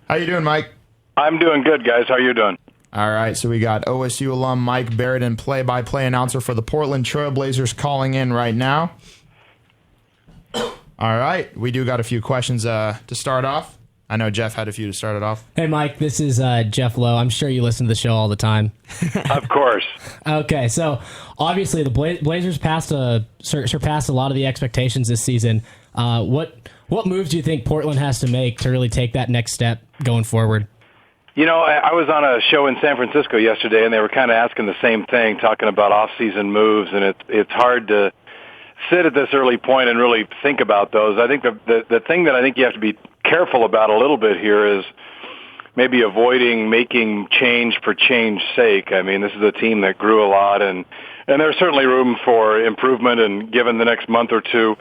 How you doing, Mike? I'm doing good, guys. How are you doing? All right, so we got OSU alum Mike Barrett and play-by-play announcer for the Portland Trailblazers calling in right now. All right, we do got a few questions to start off. I know Jeff had a few to start it off. Hey, Mike, this is Jeff Lowe. I'm sure you listen to the show all the time. Of course. Okay, so obviously the Blazers surpassed a lot of the expectations this season. What moves do you think Portland has to make to really take that next step going forward? You know, I was on a show in San Francisco yesterday, and they were kind of asking the same thing, talking about off-season moves, and it's hard to sit at this early point and really think about those. I think the thing that I think you have to be careful about a little bit here is maybe avoiding making change for change's sake. I mean, this is a team that grew a lot, and there's certainly room for improvement, and given the next month or two,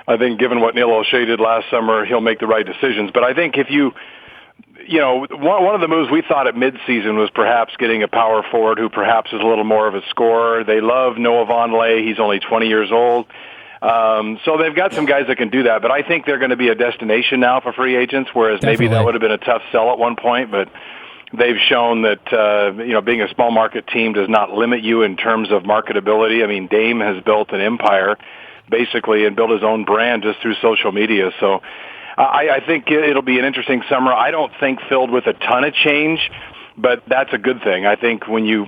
I think given what Neil O'Shea did last summer, he'll make the right decisions. But I think if you know, one of the moves we thought at midseason was perhaps getting a power forward who perhaps is a little more of a scorer. They love Noah Vonleh. He's only 20 years old. So they've got some guys that can do that. But I think they're going to be a destination now for free agents, whereas Definitely. maybe that would have been a tough sell at one point. But they've shown that, being a small market team does not limit you in terms of marketability. I mean, Dame has built an empire, basically, and built his own brand just through social media. So I think it'll be an interesting summer. I don't think filled with a ton of change, but that's a good thing. I think when you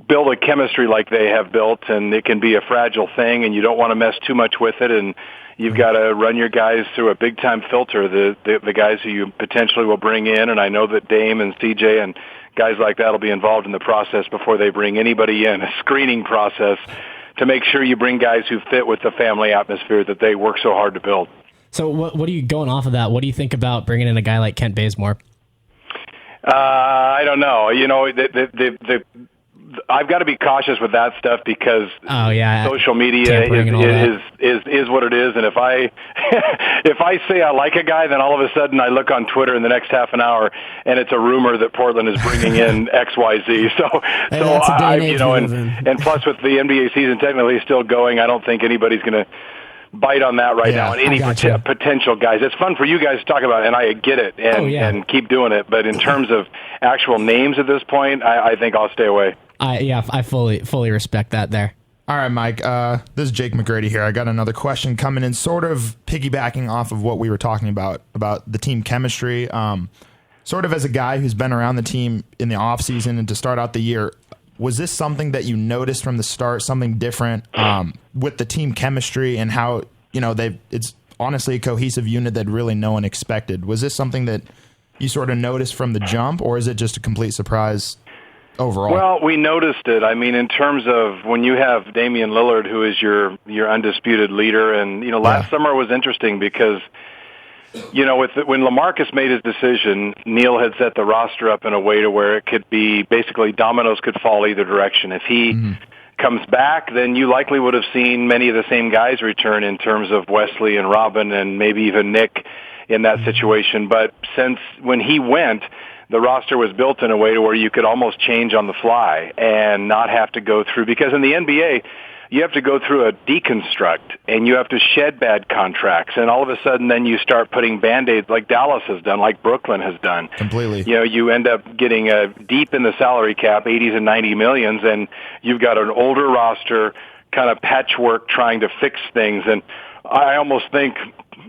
build a chemistry like they have built, and it can be a fragile thing, and you don't want to mess too much with it, and you've got to run your guys through a big-time filter, the guys who you potentially will bring in, and I know that Dame and CJ and guys like that will be involved in the process before they bring anybody in, a screening process to make sure you bring guys who fit with the family atmosphere that they work so hard to build. So what are you going off of that? What do you think about bringing in a guy like Kent Bazemore? I don't know. You know, I've got to be cautious with that stuff because social media is what it is. And if I say I like a guy, then all of a sudden I look on Twitter in the next half an hour and it's a rumor that Portland is bringing in XYZ. And plus with the NBA season technically still going, I don't think anybody's going to bite on that now. And any potential guys, it's fun for you guys to talk about, and I get it, and keep doing it. But in terms of actual names at this point, I think I'll stay away. I fully respect that there. All right, Mike. This is Jake McGrady here. I got another question coming in, sort of piggybacking off of what we were talking about the team chemistry. Sort of as a guy who's been around the team in the off season and to start out the year, was this something that you noticed from the start, something different with the team chemistry and how, it's honestly a cohesive unit that really no one expected? Was this something that you sort of noticed from the jump, or is it just a complete surprise overall? Well, we noticed it. I mean, in terms of when you have Damian Lillard, who is your undisputed leader, and, last summer was interesting because when LaMarcus made his decision, Neil had set the roster up in a way to where it could be basically dominoes could fall either direction. If he comes back, then you likely would have seen many of the same guys return in terms of Wesley and Robin and maybe even Nick in that situation. But since when he went, the roster was built in a way to where you could almost change on the fly and not have to go through, because in the NBA, you have to go through a deconstruct and you have to shed bad contracts, and all of a sudden then you start putting Band-Aids like Dallas has done, like Brooklyn has done. Completely. You end up getting deep in the salary cap, 80s and 90 millions, and you've got an older roster, kind of patchwork trying to fix things. And I almost think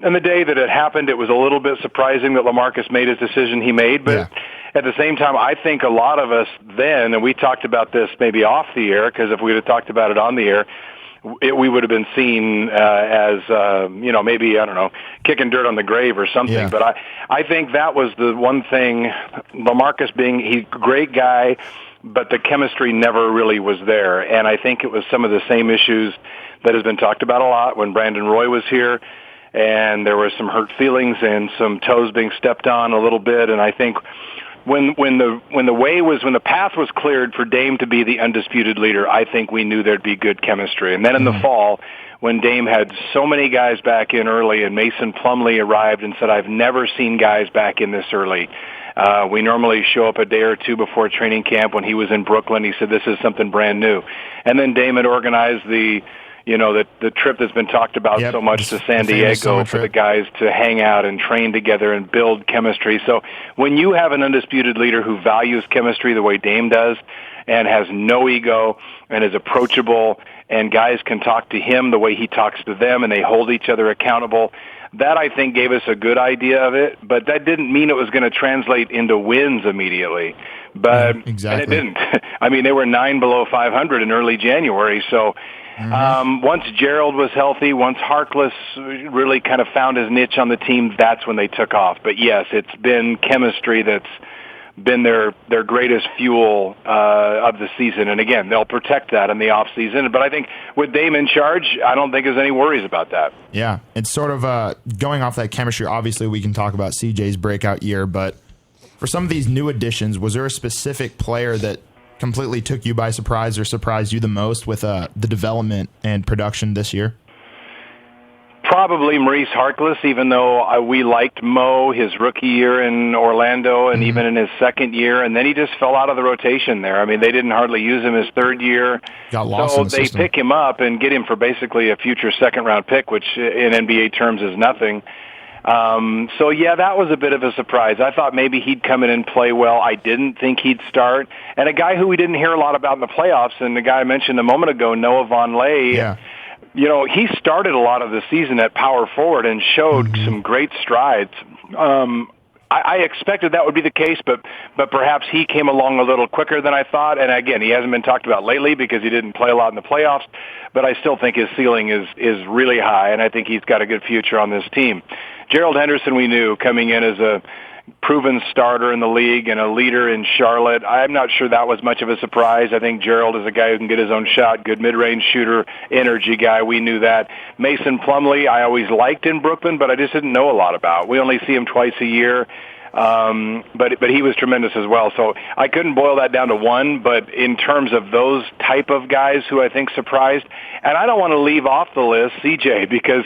in the day that it happened, it was a little bit surprising that LaMarcus made his decision he made, but at the same time, I think a lot of us then, and we talked about this maybe off the air, because if we had talked about it on the air, we would have been seen as, maybe, I don't know, kicking dirt on the grave or something. Yeah. But I think that was the one thing, LaMarcus he's a great guy, but the chemistry never really was there. And I think it was some of the same issues that has been talked about a lot when Brandon Roy was here, and there were some hurt feelings and some toes being stepped on a little bit. And I think when the path was cleared for Dame to be the undisputed leader, I think we knew there'd be good chemistry. And then in the fall, when Dame had so many guys back in early, and Mason Plumlee arrived and said, "I've never seen guys back in this early." We normally show up a day or two before training camp. When he was in Brooklyn, he said, "This is something brand new." And then Dame had organized the the trip that's been talked about so much to San Diego for the guys to hang out and train together and build chemistry. So when you have an undisputed leader who values chemistry the way Dame does and has no ego and is approachable, and guys can talk to him the way he talks to them, and they hold each other accountable, that, I think, gave us a good idea of it, but that didn't mean it was going to translate into wins immediately. But exactly. And it didn't. I mean, they were 9 below 500 in early January, so once Gerald was healthy, once Harkless really kind of found his niche on the team, that's when they took off. But, yes, it's been chemistry that's been their greatest fuel of the season. And, again, they'll protect that in the off season. But I think with Dame in charge, I don't think there's any worries about that. Yeah, it's sort of going off that chemistry. Obviously, we can talk about CJ's breakout year, but for some of these new additions, was there a specific player that completely took you by surprise or surprised you the most with the development and production this year? Probably Maurice Harkless, even though we liked Mo his rookie year in Orlando and even in his second year, and then he just fell out of the rotation there. I mean, they didn't hardly use him his third year. Got lost so in the they system. pick him up and get him for basically a future second-round pick, which in NBA terms is nothing. So, yeah, that was a bit of a surprise. I thought maybe he'd come in and play well. I didn't think he'd start. And a guy who we didn't hear a lot about in the playoffs, and the guy I mentioned a moment ago, Noah Vonleh, he started a lot of the season at power forward and showed some great strides. I expected that would be the case, but perhaps he came along a little quicker than I thought. And again, he hasn't been talked about lately because he didn't play a lot in the playoffs, but I still think his ceiling is really high, and I think he's got a good future on this team. Gerald Henderson, we knew coming in as a proven starter in the league and a leader in Charlotte. I'm not sure that was much of a surprise. I think Gerald is a guy who can get his own shot, good mid-range shooter, energy guy. We knew that. Mason Plumlee, I always liked in Brooklyn, but I just didn't know a lot about. We only see him twice a year. But he was tremendous as well. So I couldn't boil that down to one, but in terms of those type of guys who I think surprised, and I don't want to leave off the list CJ, because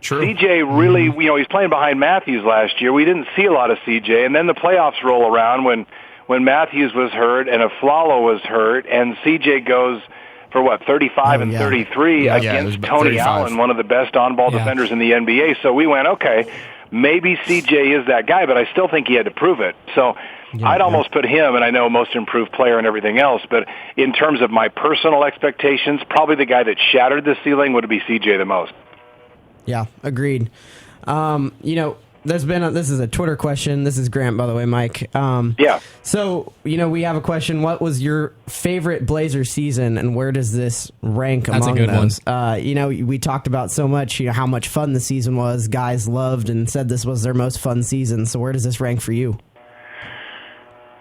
CJ really, he's playing behind Matthews last year. We didn't see a lot of CJ, and then the playoffs roll around when Matthews was hurt and Aflalo was hurt, and CJ goes for 35 and 33 against Tony 35. Allen, one of the best on-ball defenders in the NBA. So we went, okay, maybe CJ is that guy, but I still think he had to prove it. So I'd almost put him, and I know most improved player and everything else, but in terms of my personal expectations, probably the guy that shattered the ceiling would be CJ the most. Yeah, agreed. There's been this is a Twitter question. This is Grant, by the way, Mike. So, we have a question. What was your favorite Blazer season, and where does this rank among those? We talked about so much, how much fun the season was. Guys loved and said this was their most fun season. So where does this rank for you?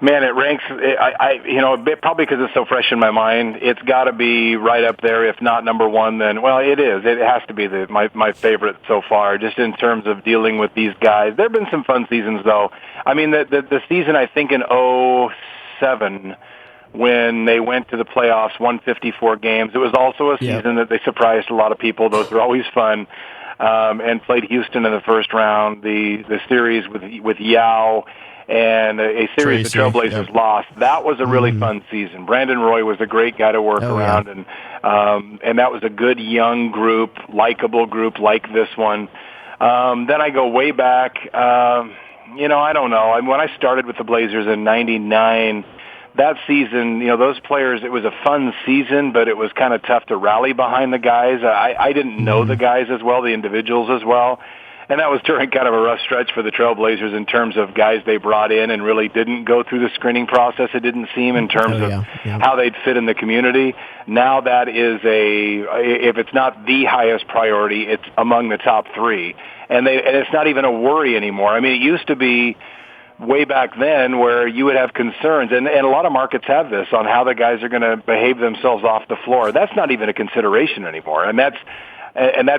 Man, it ranks, probably because it's so fresh in my mind, it's got to be right up there. If not number one, then, well, it is. It has to be my favorite so far, just in terms of dealing with these guys. There have been some fun seasons, though. I mean, the season, I think, in 2007, when they went to the playoffs, won 54 games, it was also a season that they surprised a lot of people. Those were always fun. And played Houston in the first round. The series with Yao, and a series the Trailblazers lost. That was a really fun season. Brandon Roy was a great guy to work around, and that was a good young group, likable group like this one. Then I go way back. I don't know. When I started with the Blazers in '99, that season, those players, it was a fun season, but it was kind of tough to rally behind the guys. I didn't know the guys as well, the individuals as well. And that was during kind of a rough stretch for the Trailblazers in terms of guys they brought in and really didn't go through the screening process, it didn't seem, in terms of how they'd fit in the community. Now that is if it's not the highest priority, it's among the top three. And it's not even a worry anymore. I mean, it used to be way back then where you would have concerns, and a lot of markets have this, on how the guys are going to behave themselves off the floor. That's not even a consideration anymore, and that's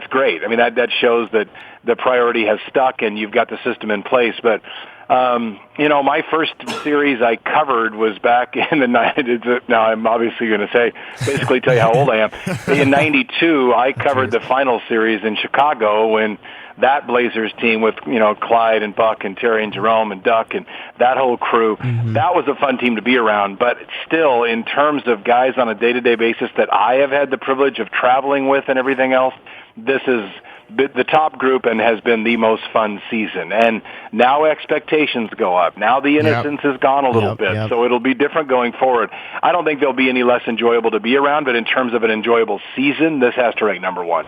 great. I mean, that shows that the priority has stuck and you've got the system in place. But, my first series I covered was back in the 90s. Now I'm obviously going to basically tell you how old I am. In '92, I covered the final series in Chicago when that Blazers team with, Clyde and Buck and Terry and Jerome and Duck and that whole crew. Mm-hmm. That was a fun team to be around. But still, in terms of guys on a day-to-day basis that I have had the privilege of traveling with and everything else, this is the top group and has been the most fun season. And now expectations go up. Now the innocence has gone a little bit, so it'll be different going forward. I don't think they'll be any less enjoyable to be around, but in terms of an enjoyable season, this has to rank number one.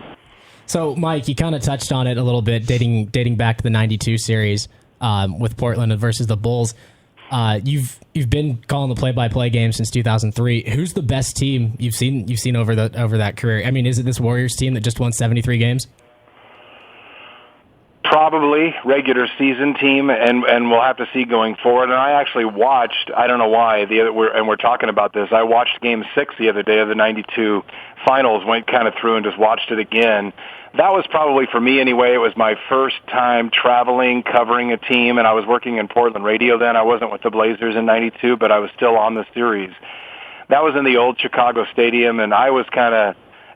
So, Mike, you kind of touched on it a little bit, dating back to the '92 series with Portland versus the Bulls. You've been calling the play-by-play game since 2003. Who's the best team you've seen over that career? I mean, is it this Warriors team that just won 73 games? Probably regular season team, and we'll have to see going forward. And I actually watched, I don't know why, we're talking about this, I watched Game 6 the other day of the 92 finals, went kind of through and just watched it again. That was probably, for me anyway, it was my first time traveling, covering a team, and I was working in Portland radio then. I wasn't with the Blazers in 92, but I was still on the series. That was in the old Chicago Stadium, and I was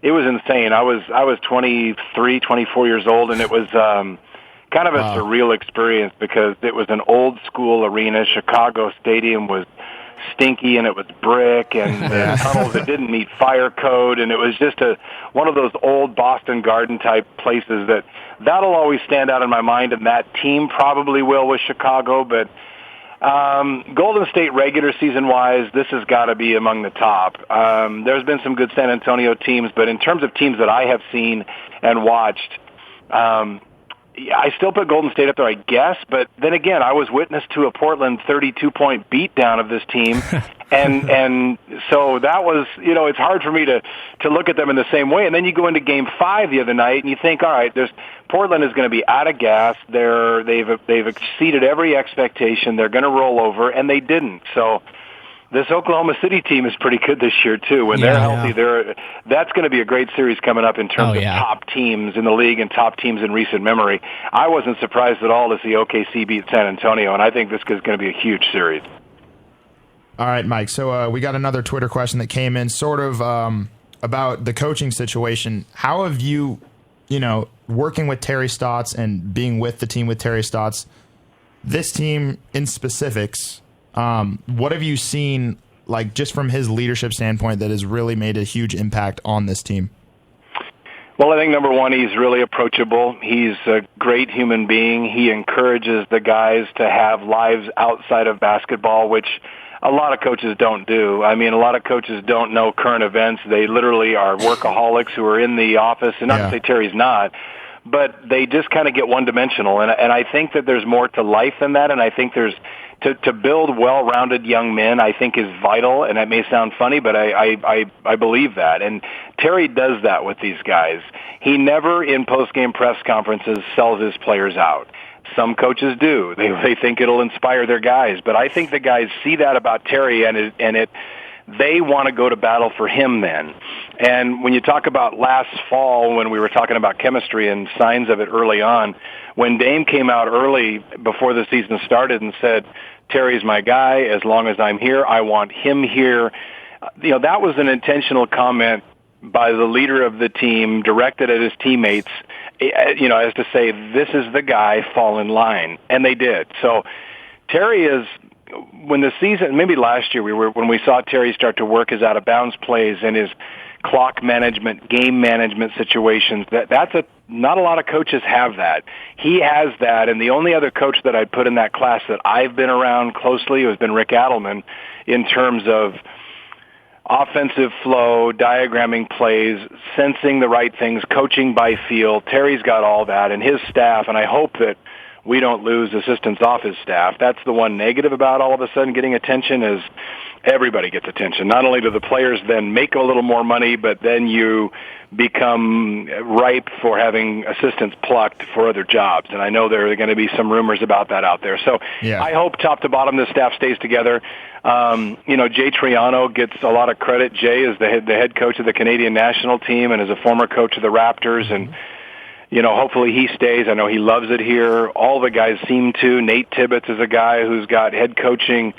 it was insane. I was 23, 24 years old, and it was kind of a surreal experience because it was an old school arena. Chicago Stadium was stinky and it was brick and the tunnels that didn't meet fire code, and it was just one of those old Boston Garden type places that'll always stand out in my mind, and that team probably will with Chicago. But Golden State regular season wise, this has got to be among the top. There's been some good San Antonio teams, but in terms of teams that I have seen and watched, I still put Golden State up there, I guess, but then again, I was witness to a Portland 32-point beatdown of this team, and so that was, it's hard for me to look at them in the same way. And then you go into Game 5 the other night, and you think, all right, Portland is going to be out of gas. They've exceeded every expectation. They're going to roll over, and they didn't. So this Oklahoma City team is pretty good this year, too. When they're healthy, that's going to be a great series coming up in terms of top teams in the league and top teams in recent memory. I wasn't surprised at all to see OKC beat San Antonio, and I think this is going to be a huge series. All right, Mike. So we got another Twitter question that came in sort of about the coaching situation. How have you, working with Terry Stotts and being with the team with Terry Stotts, this team in specifics, what have you seen, like, just from his leadership standpoint that has really made a huge impact on this team? Well, I think number one, he's really approachable. He's a great human being. He encourages the guys to have lives outside of basketball, which a lot of coaches don't do. I mean, a lot of coaches don't know current events. They literally are workaholics who are in the office, and not to say Terry's not, but they just kind of get one-dimensional. And I think that there's more to life than that, and I think there's to build well-rounded young men, I think, is vital, and that may sound funny, but I believe that. And Terry does that with these guys. He never, in post-game press conferences, sells his players out. Some coaches do. They think it'll inspire their guys, but I think the guys see that about Terry, and they want to go to battle for him then. And when you talk about last fall, when we were talking about chemistry and signs of it early on, when Dame came out early before the season started and said, Terry's my guy, as long as I'm here, I want him here, that was an intentional comment by the leader of the team directed at his teammates, as to say, this is the guy, fall in line. And they did. So Terry is, when the season, maybe last year when we saw Terry start to work his out-of-bounds plays and his clock management, game management situations, not a lot of coaches have that. He has that, and the only other coach that I'd put in that class that I've been around closely has been Rick Adelman in terms of offensive flow, diagramming plays, sensing the right things, coaching by feel. Terry's got all that, and his staff, and I hope that we don't lose assistants off his staff. That's the one negative about all of a sudden getting attention is everybody gets attention. Not only do the players then make a little more money, but then you become ripe for having assistants plucked for other jobs. And I know there are going to be some rumors about that out there. So I hope top to bottom the staff stays together. Jay Triano gets a lot of credit. Jay is the head coach of the Canadian national team and is a former coach of the Raptors. And hopefully he stays. I know he loves it here. All the guys seem to. Nate Tibbetts is a guy who's got head coaching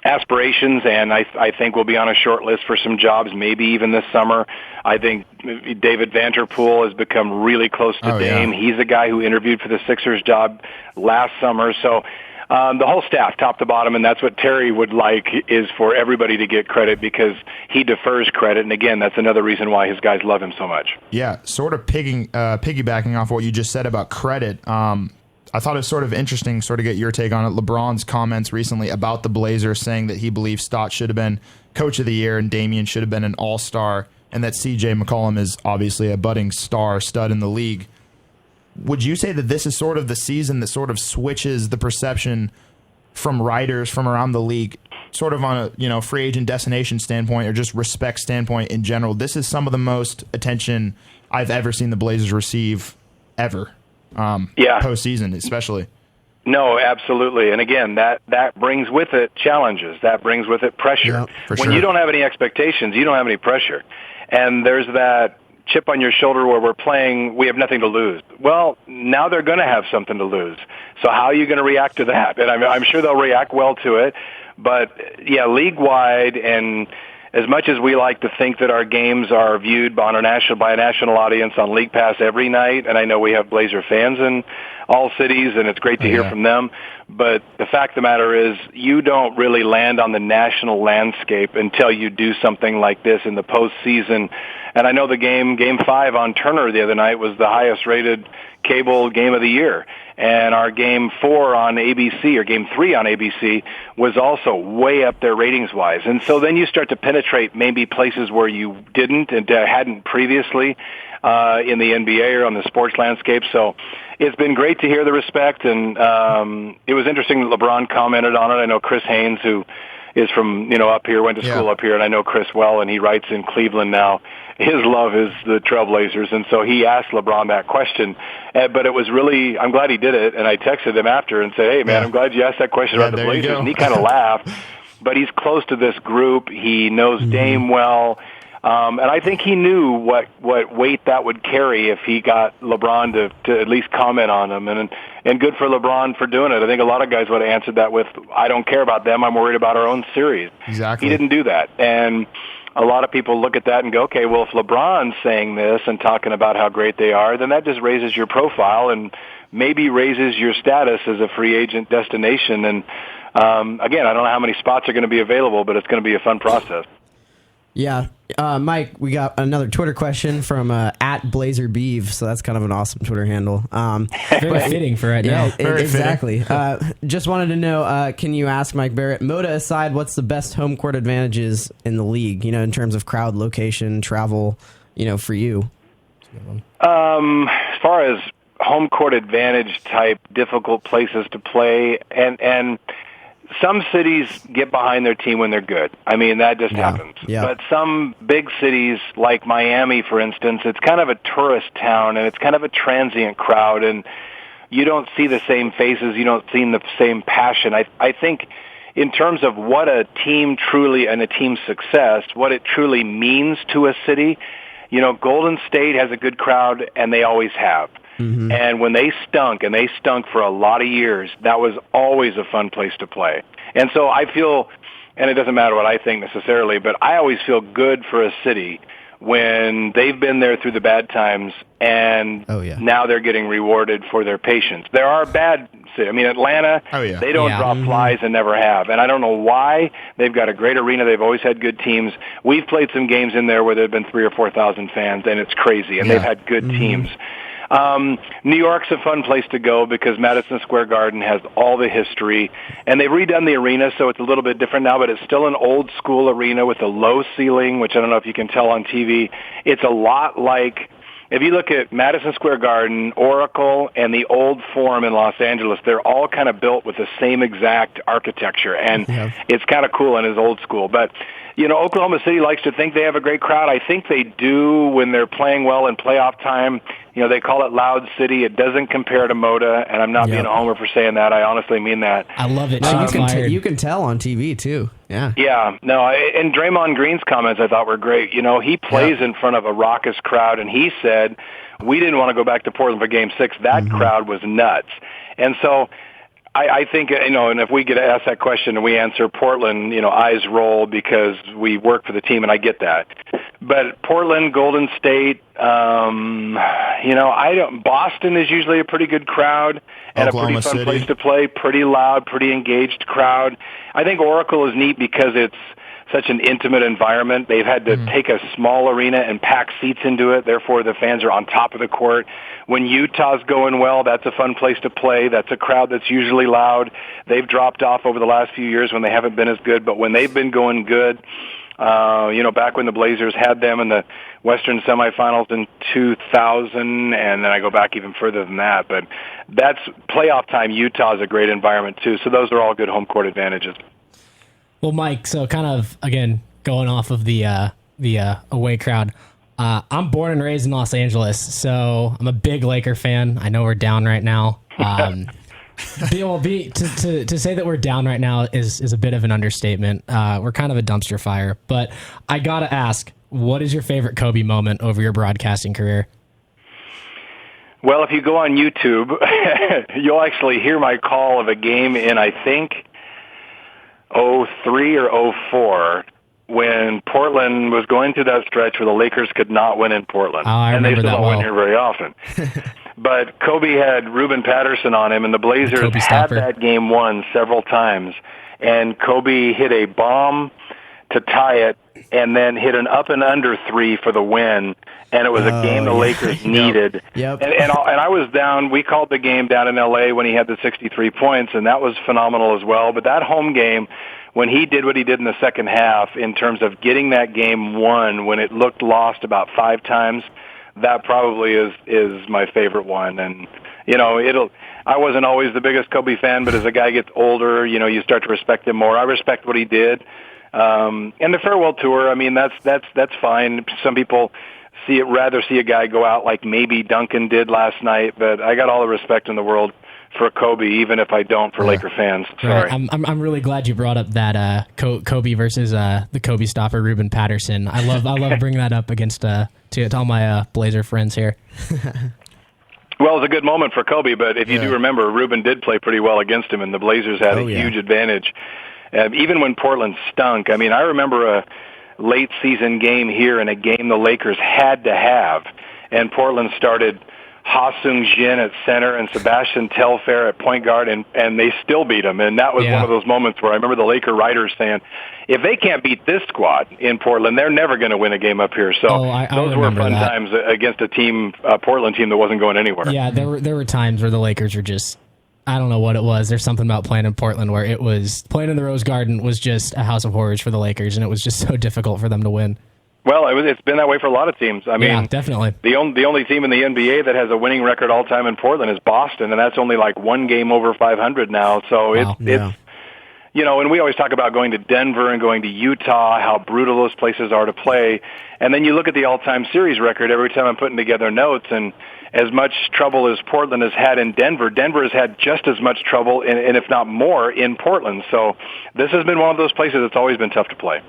aspirations, and I think we'll be on a short list for some jobs, maybe even this summer. I think David Vanterpool has become really close to Dame. Yeah. He's a guy who interviewed for the Sixers job last summer. So the whole staff, top to bottom, and that's what Terry would like, is for everybody to get credit because he defers credit. And again, that's another reason why his guys love him so much. Yeah, sort of piggybacking off what you just said about credit. I thought it was sort of interesting to get your take on it. LeBron's comments recently about the Blazers, saying that he believes Stott should have been Coach of the Year and Damian should have been an All-Star, and that C.J. McCollum is obviously a budding stud in the league. Would you say that this is sort of the season that sort of switches the perception from writers from around the league, sort of on a free agent destination standpoint or just respect standpoint in general? This is some of the most attention I've ever seen the Blazers receive ever. Postseason especially. No, absolutely. And again, that brings with it challenges. That brings with it pressure. Yeah, when you don't have any expectations, you don't have any pressure. And there's that chip on your shoulder where we're playing, we have nothing to lose. Well, now they're going to have something to lose. So how are you going to react to that? And I'm sure they'll react well to it. But, yeah, league-wide, and as much as we like to think that our games are viewed by a national audience on League Pass every night, and I know we have Blazer fans in all cities, and it's great to hear from them, but the fact of the matter is you don't really land on the national landscape until you do something like this in the postseason. And I know the Game 5 on Turner the other night was the highest-rated cable game of the year. And our Game 4 on ABC, or Game 3 on ABC, was also way up there ratings-wise. And so then you start to penetrate maybe places where you didn't and hadn't previously in the NBA or on the sports landscape. So it's been great to hear the respect. And it was interesting that LeBron commented on it. I know Chris Haynes, who is from, up here, went to school up here, and I know Chris well, and he writes in Cleveland now. His love is the Trailblazers, and so he asked LeBron that question. But it was really, I'm glad he did it, and I texted him after and said, hey, man, I'm glad you asked that question about the Blazers. And he kind of laughed. But he's close to this group. He knows Dame well. And I think he knew what weight that would carry if he got LeBron to at least comment on him. And good for LeBron for doing it. I think a lot of guys would have answered that with, I don't care about them. I'm worried about our own series. Exactly. He didn't do that. And a lot of people look at that and go, okay, well, if LeBron's saying this and talking about how great they are, then that just raises your profile and maybe raises your status as a free agent destination. And, again, I don't know how many spots are going to be available, but it's going to be a fun process. Yeah. Mike, we got another Twitter question from at Blazer Beavs, so that's kind of an awesome Twitter handle. Very fitting for right now. Exactly. Just wanted to know, can you ask Mike Barrett, Moda aside, what's the best home court advantages in the league, in terms of crowd, location, travel, for you? As far as home court advantage type difficult places to play, and some cities get behind their team when they're good. I mean, that just happens. Yeah. But some big cities, like Miami, for instance, it's kind of a tourist town, and it's kind of a transient crowd, and you don't see the same faces, you don't see the same passion. I think in terms of what a team truly, and a team's success, what it truly means to a city, Golden State has a good crowd, and they always have. Mm-hmm. And when they stunk, and they stunk for a lot of years, that was always a fun place to play. And so I feel, and it doesn't matter what I think necessarily, but I always feel good for a city when they've been there through the bad times, and now they're getting rewarded for their patience. There are bad cities. I mean, Atlanta, they don't drop flies and never have. And I don't know why. They've got a great arena. They've always had good teams. We've played some games in there where there have been 3,000 or 4,000 fans, and it's crazy. And they've had good teams. New York's a fun place to go because Madison Square Garden has all the history, and they've redone the arena, so it's a little bit different now, but it's still an old school arena with a low ceiling, which I don't know if you can tell on TV. It's a lot like, if you look at Madison Square Garden, Oracle, and the old Forum in Los Angeles, they're all kind of built with the same exact architecture, and it's kind of cool and is old school. But Oklahoma City likes to think they have a great crowd. I think they do when they're playing well in playoff time. They call it Loud City. It doesn't compare to Moda, and I'm not being a homer for saying that. I honestly mean that. I love it. You can tell on TV, too. Yeah. Yeah. No, and Draymond Green's comments I thought were great. He plays in front of a raucous crowd, and he said, we didn't want to go back to Portland for Game 6. That crowd was nuts. And so I think, and if we get asked that question and we answer Portland, eyes roll because we work for the team, and I get that. But Portland, Golden State, Boston is usually a pretty good crowd and Oklahoma a pretty fun City. place to play, pretty loud, pretty engaged crowd. I think Oracle is neat because it's such an intimate environment. They've had to take a small arena and pack seats into it. Therefore, the fans are on top of the court. When Utah's going well, that's a fun place to play. That's a crowd that's usually loud. They've dropped off over the last few years when they haven't been as good. But when they've been going good, back when the Blazers had them in the Western semifinals in 2000, and then I go back even further than that. But that's playoff time. Utah is a great environment, too. So those are all good home court advantages. Well, Mike, so kind of, again, going off of the away crowd, I'm born and raised in Los Angeles, so I'm a big Laker fan. I know we're down right now. To say that we're down right now is a bit of an understatement. We're kind of a dumpster fire. But I got to ask, what is your favorite Kobe moment over your broadcasting career? Well, if you go on YouTube, you'll actually hear my call of a game in, I think, 03 or 04, when Portland was going through that stretch where the Lakers could not win in Portland. And they still don't win here very often. But Kobe had Ruben Patterson on him, and the Blazers had that game won several times. And Kobe hit a bomb to tie it, and then hit an up and under three for the win. And it was a game the Lakers needed. Yep. And I was down. We called the game down in L.A. when he had the 63 points, and that was phenomenal as well. But that home game, when he did what he did in the second half in terms of getting that game won when it looked lost about 5 times, that probably is my favorite one. And, I wasn't always the biggest Kobe fan, but as a guy gets older, you start to respect him more. I respect what he did. And the farewell tour, I mean, that's fine. Some people rather see a guy go out like maybe Duncan did last night, but I got all the respect in the world for Kobe, even if I don't for Laker fans. Sorry. Right. I'm really glad you brought up that Kobe versus the Kobe stopper Ruben Patterson. I love bringing that up against to all my Blazer friends here. Well, it was a good moment for Kobe, but if you do remember, Ruben did play pretty well against him, and the Blazers had a huge advantage. Even when Portland stunk, I mean, I remember a late season game here and a game the Lakers had to have, and Portland started Ha-Sung Jin at center and Sebastian Telfair at point guard, and they still beat them. And that was one of those moments where I remember the Laker writers saying, if they can't beat this squad in Portland, they're never going to win a game up here. So those were fun times against a Portland team that wasn't going anywhere. Yeah, there were times where the Lakers were just, I don't know what it was. There's something about playing in Portland where it was, playing in the Rose Garden was just a house of horrors for the Lakers, and it was just so difficult for them to win. Well, it's been that way for a lot of teams. I mean, definitely. The only team in the NBA that has a winning record all time in Portland is Boston, and that's only like one game over 500 now. So it's and we always talk about going to Denver and going to Utah, how brutal those places are to play. And then you look at the all-time series record every time I'm putting together notes, and as much trouble as Portland has had in Denver, Denver has had just as much trouble, and if not more, in Portland. So this has been one of those places that's always been tough to play.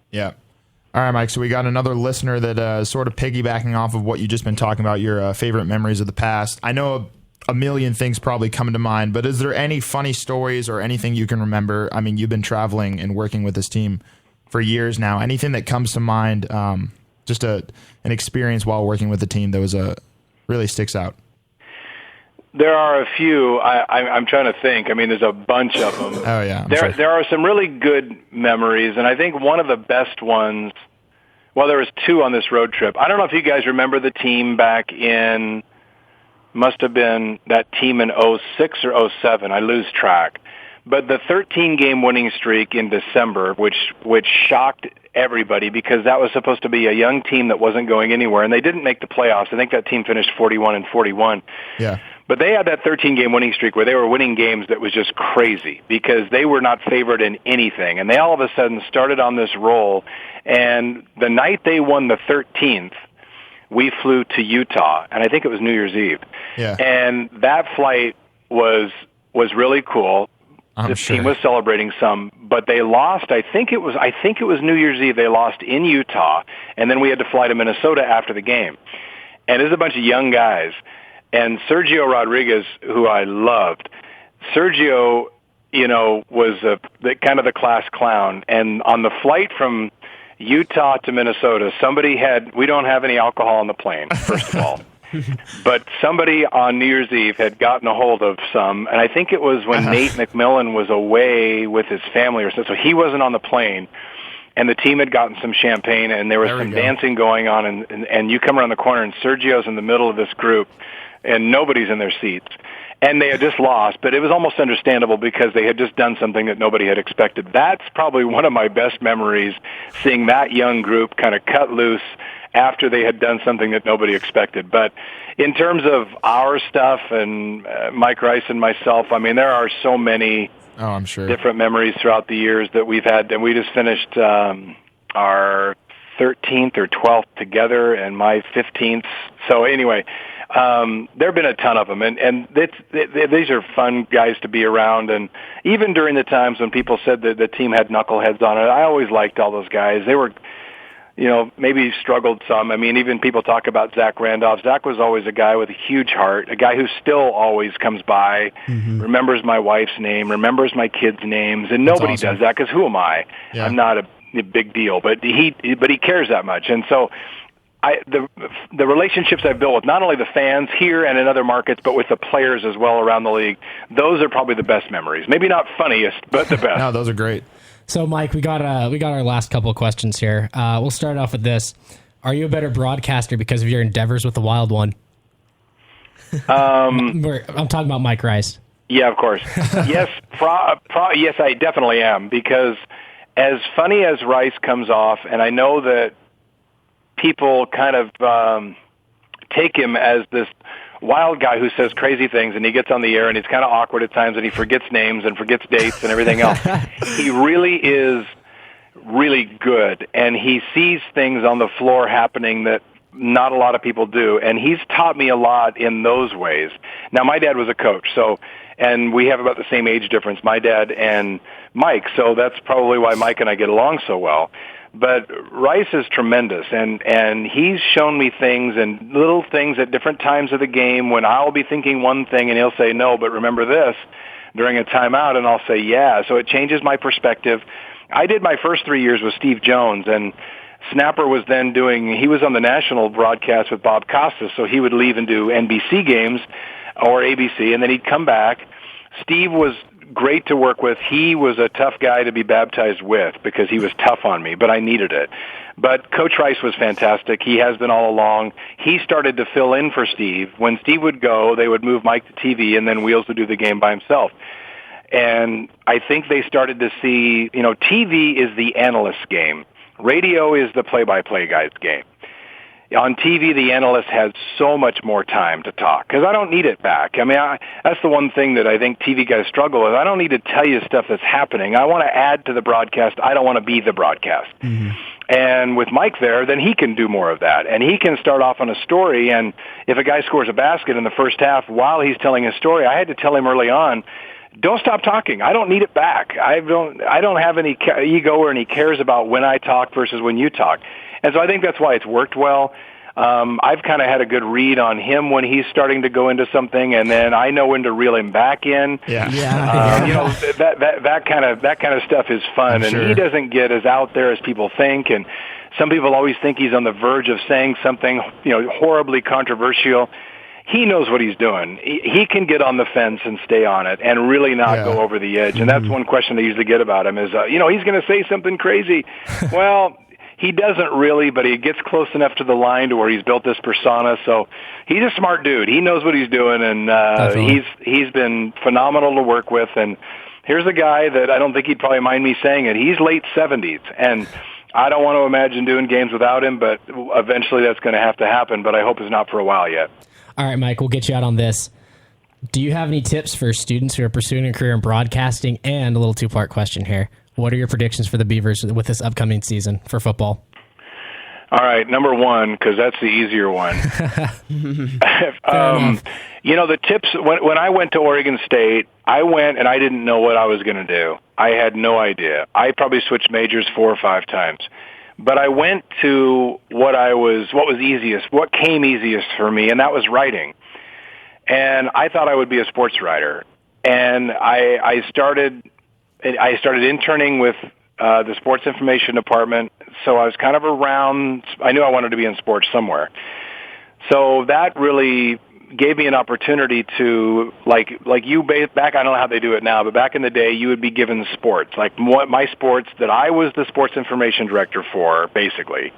Yeah. All right, Mike, so we got another listener that is sort of piggybacking off of what you just been talking about, your favorite memories of the past. I know a million things probably come to mind, but is there any funny stories or anything you can remember? I mean, you've been traveling and working with this team for years now. Anything that comes to mind, just an experience while working with the team that was really sticks out? There are a few. I'm trying to think. I mean, there's a bunch of them. Oh, yeah. There are some really good memories, and I think one of the best ones, well, there was 2 on this road trip. I don't know if you guys remember the team back in, must have been that team in 06 or 07. I lose track. But the 13-game winning streak in December, which shocked everybody because that was supposed to be a young team that wasn't going anywhere, and they didn't make the playoffs. I think that team finished 41-41. Yeah. But they had that 13-game winning streak where they were winning games that was just crazy because they were not favored in anything. And they all of a sudden started on this roll. And the night they won the 13th, we flew to Utah, and I think it was New Year's Eve. Yeah. And that flight was really cool. The team was celebrating some, but they lost. I think it was New Year's Eve. They lost in Utah, and then we had to fly to Minnesota after the game. And there's a bunch of young guys. And Sergio Rodriguez, who I loved, Sergio, was kind of the class clown. And on the flight from Utah to Minnesota, we don't have any alcohol on the plane, first of all. But somebody on New Year's Eve had gotten a hold of some, and I think it was when Nate McMillan was away with his family or something, so he wasn't on the plane, and the team had gotten some champagne, and there was some dancing going on, and you come around the corner, and Sergio's in the middle of this group, and nobody's in their seats. And they had just lost, but it was almost understandable because they had just done something that nobody had expected. That's probably one of my best memories, seeing that young group kind of cut loose after they had done something that nobody expected. But in terms of our stuff and Mike Rice and myself, I mean, there are so many I'm sure. different memories throughout the years that we've had. And we just finished our 13th or 12th together and my 15th. So anyway, there have been a ton of them. And these are fun guys to be around. And even during the times when people said that the team had knuckleheads on it, I always liked all those guys. They were, maybe struggled some. I mean, even people talk about Zach Randolph. Zach was always a guy with a huge heart, a guy who still always comes by, remembers my wife's name, remembers my kids' names, and nobody does that because who am I? Yeah. I'm not a big deal, but he cares that much. And so the relationships I've built with not only the fans here and in other markets, but with the players as well around the league, those are probably the best memories. Maybe not funniest, but the best. No, those are great. So, Mike, we got our last couple of questions here. We'll start off with this: are you a better broadcaster because of your endeavors with the Wild One? I'm talking about Mike Rice. Yeah, of course. Yes, yes, I definitely am, because as funny as Rice comes off, and I know that people kind of take him as this wild guy who says crazy things, and he gets on the air and he's kind of awkward at times and he forgets names and forgets dates and everything else. He really is really good, and he sees things on the floor happening that not a lot of people do, and he's taught me a lot in those ways. Now, my dad was a coach, and we have about the same age difference, my dad and Mike, so that's probably why Mike and I get along so well. But Rice is tremendous, and he's shown me things and little things at different times of the game when I'll be thinking one thing and he'll say, no, but remember this, during a timeout, and I'll say, yeah. So it changes my perspective. I did my first 3 years with Steve Jones, and Snapper was then he was on the national broadcast with Bob Costas, so he would leave and do NBC games or ABC, and then he'd come back. Steve was great to work with. He was a tough guy to be baptized with because he was tough on me, but I needed it. But Coach Rice was fantastic. He has been all along. He started to fill in for Steve. When Steve would go, they would move Mike to TV, and then Wheels would do the game by himself. And I think they started to see, TV is the analyst's game. Radio is the play-by-play guy's game. On TV, the analyst has so much more time to talk because I don't need it back. I mean, that's the one thing that I think TV guys struggle with. I don't need to tell you stuff that's happening. I want to add to the broadcast. I don't want to be the broadcast. Mm-hmm. And with Mike there, then he can do more of that. And he can start off on a story, and if a guy scores a basket in the first half while he's telling his story, I had to tell him early on, don't stop talking. I don't need it back. I don't have any ego or any cares about when I talk versus when you talk. And so I think that's why it's worked well. I've kind of had a good read on him when he's starting to go into something, and then I know when to reel him back in. Yeah. That kind of stuff is fun, and he doesn't get as out there as people think. And some people always think he's on the verge of saying something, horribly controversial. He knows what he's doing. He can get on the fence and stay on it and really not go over the edge. And that's one question I usually get about him is, he's going to say something crazy. Well, he doesn't really, but he gets close enough to the line to where he's built this persona. So he's a smart dude. He knows what he's doing, and he's been phenomenal to work with. And here's a guy that I don't think he'd probably mind me saying it. He's late 70s, and I don't want to imagine doing games without him, but eventually that's going to have to happen, but I hope it's not for a while yet. All right, Mike, we'll get you out on this. Do you have any tips for students who are pursuing a career in broadcasting? And a little two-part question here. What are your predictions for the Beavers with this upcoming season for football? All right, number one, because that's the easier one. The tips, when I went to Oregon State, I went and I didn't know what I was going to do. I had no idea. I probably switched majors 4 or 5 times. But I went to what was easiest, what came easiest for me, and that was writing. And I thought I would be a sports writer. and I started interning with the sports information department. So I was kind of around. I knew I wanted to be in sports somewhere. So that really gave me an opportunity to, like you back, I don't know how they do it now, but back in the day, you would be given sports. Like my sports that I was the sports information director for, basically,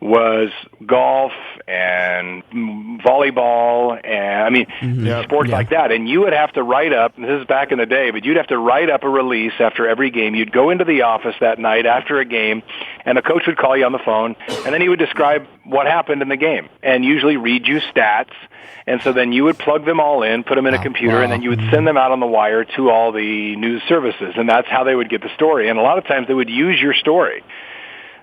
was golf and volleyball and, sports like that. And you would have to write up, and this is back in the day, but you'd have to write up a release after every game. You'd go into the office that night after a game, and a coach would call you on the phone, and then he would describe what happened in the game and usually read you stats. And so then you would plug them all in, put them in a computer, and then you would send them out on the wire to all the news services. And that's how they would get the story. And a lot of times they would use your story.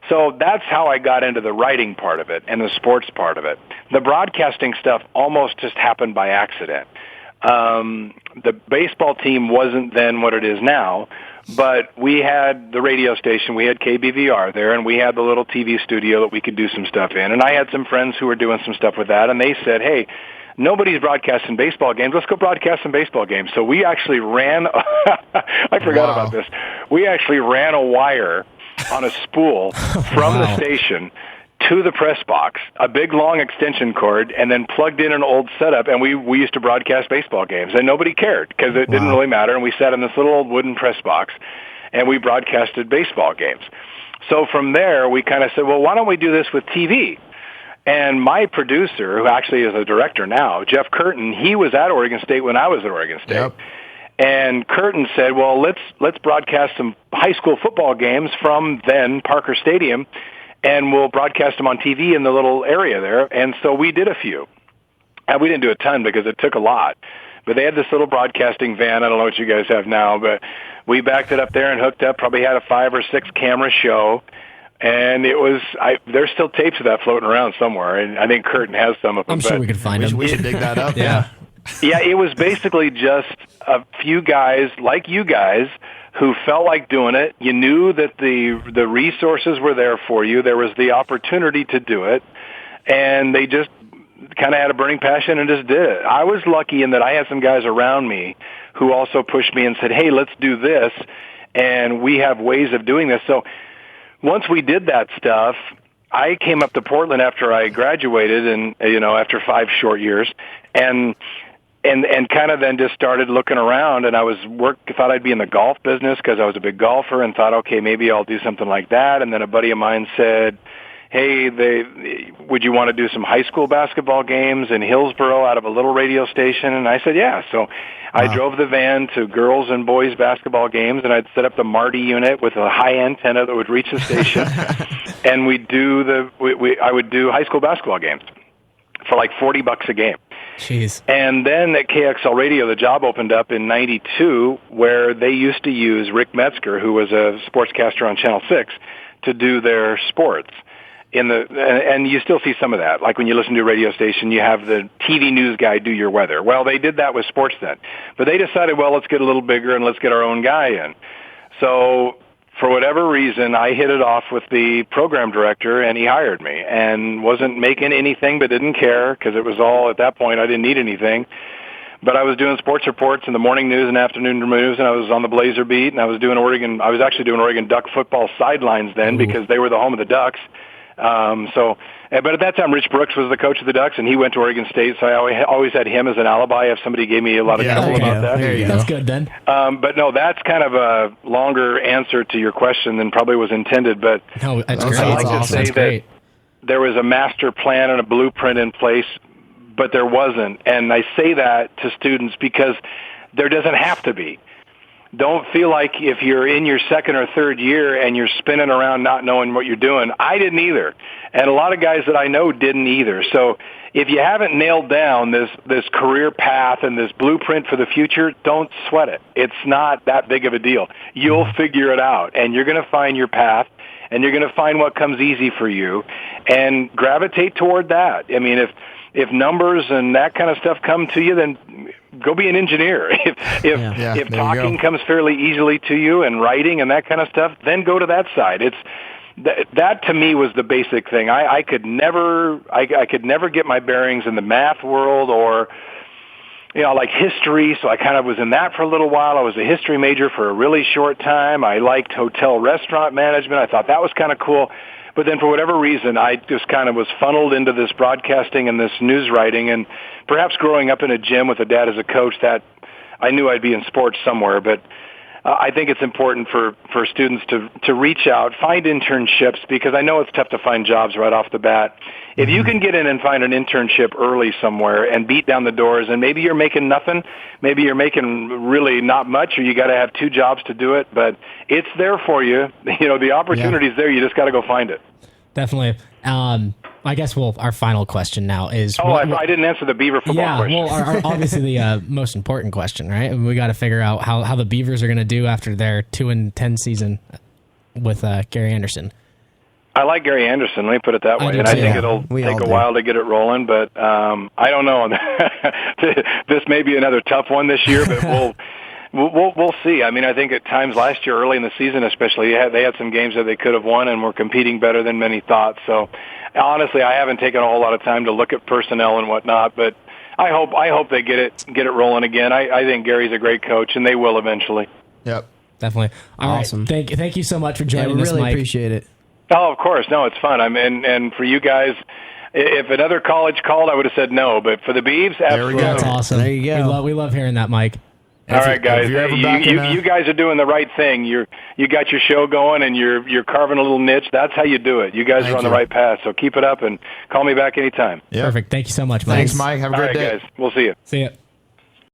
So that's how I got into the writing part of it and the sports part of it. The broadcasting stuff almost just happened by accident. The baseball team wasn't then what it is now, but we had the radio station, we had KBVR there, and we had the little TV studio that we could do some stuff in. And I had some friends who were doing some stuff with that, and they said, hey, nobody's broadcasting baseball games. Let's go broadcast some baseball games. So we actually ran, I forgot about this. We actually ran a wire on a spool from the station to the press box, a big long extension cord, and then plugged in an old setup, and we used to broadcast baseball games, and nobody cared because it didn't really matter, and we sat in this little old wooden press box, and we broadcasted baseball games. So from there, we kind of said, well, why don't we do this with TV? And my producer, who actually is a director now, Jeff Curtin, he was at Oregon State when I was at Oregon State. Yep. And Curtin said, well, let's broadcast some high school football games from then Parker Stadium, and we'll broadcast them on TV in the little area there. And so we did a few. And we didn't do a ton because it took a lot. But they had this little broadcasting van. I don't know what you guys have now, but we backed it up there and hooked up, probably had a 5 or 6 camera show. And it was, there's still tapes of that floating around somewhere. And I think Curtin has some of them. I'm sure we could find them. We should dig that up. Yeah. Yeah, it was basically just a few guys like you guys who felt like doing it. You knew that the resources were there for you. There was the opportunity to do it, and they just kind of had a burning passion and just did it. I was lucky in that I had some guys around me who also pushed me and said, hey, let's do this, and we have ways of doing this. So once we did that stuff, I came up to Portland after I graduated and, after 5 short years, and kind of then just started looking around, and thought I'd be in the golf business because I was a big golfer, and thought, okay, maybe I'll do something like that. And then a buddy of mine said, hey, would you want to do some high school basketball games in Hillsboro out of a little radio station? And I said, yeah. So I drove the van to girls and boys basketball games, and I'd set up the Marty unit with a high antenna that would reach the station, and I would do high school basketball games for like $40 a game. Jeez. And then at KXL Radio, the job opened up in '92, where they used to use Rick Metzger, who was a sportscaster on Channel 6, to do their sports. And you still see some of that. Like when you listen to a radio station, you have the TV news guy do your weather. Well, they did that with sports then. But they decided, well, let's get a little bigger and let's get our own guy in. So for whatever reason, I hit it off with the program director, and he hired me, and wasn't making anything but didn't care because it was all, at that point, I didn't need anything. But I was doing sports reports in the morning news and afternoon news, and I was on the Blazer beat, and I was actually doing Oregon Duck football sidelines then because they were the home of the Ducks. But at that time, Rich Brooks was the coach of the Ducks, and he went to Oregon State, so I always had him as an alibi if somebody gave me a lot of trouble about that. That's good, then. But no, that's kind of a longer answer to your question than probably was intended. But no, that's great. I like to say that there was a master plan and a blueprint in place, but there wasn't. And I say that to students because there doesn't have to be. Don't feel like if you're in your second or third year and you're spinning around not knowing what you're doing. I didn't either. And a lot of guys that I know didn't either. So if you haven't nailed down this career path and this blueprint for the future, don't sweat it. It's not that big of a deal. You'll figure it out, and you're going to find your path, and you're going to find what comes easy for you, and gravitate toward that. I mean, if numbers and that kind of stuff come to you, then go be an engineer. If talking comes fairly easily to you and writing and that kind of stuff, then go to that side. That to me was the basic thing. I could never get my bearings in the math world or I like history, so I kind of was in that for a little while. I was a history major for a really short time. I liked hotel restaurant management. I thought that was kind of cool. But then for whatever reason, I just kind of was funneled into this broadcasting and this news writing, and perhaps growing up in a gym with a dad as a coach, that I knew I'd be in sports somewhere. But I think it's important for students to reach out, find internships, because I know it's tough to find jobs right off the bat. If you can get in and find an internship early somewhere and beat down the doors, and maybe you're making nothing, maybe you're making really not much, or you got to have 2 jobs to do it, but it's there for you. The opportunity's there. You just got to go find it. Definitely. I guess our final question now is... I didn't answer the Beaver football question. Well, obviously the most important question, right? We got to figure out how the Beavers are going to do after their 2-10 season with Gary Anderson. I like Gary Anderson, let me put it that way. I think it'll take a while to get it rolling, but I don't know. This may be another tough one this year, but we'll see. I mean, I think at times last year, early in the season especially, they had some games that they could have won and were competing better than many thought. So, honestly, I haven't taken a whole lot of time to look at personnel and whatnot, but I hope they get it rolling again. I think Gary's a great coach, and they will eventually. Yep, definitely. Awesome. Right. Thank you so much for joining us, Mike. Really Mike. Appreciate it. Oh, of course. No, it's fun. And for you guys, if another college called, I would have said no. But for the Beavs, absolutely. That's awesome. There you go. We love hearing that, Mike. All right, guys. You guys are doing the right thing. You got your show going, and you're carving a little niche. That's how you do it. You guys are on the right path. So keep it up, and call me back anytime. Yep. Perfect. Thank you so much, Mike. Thanks, Mike. Have a great day. All right, guys. We'll see you. See you.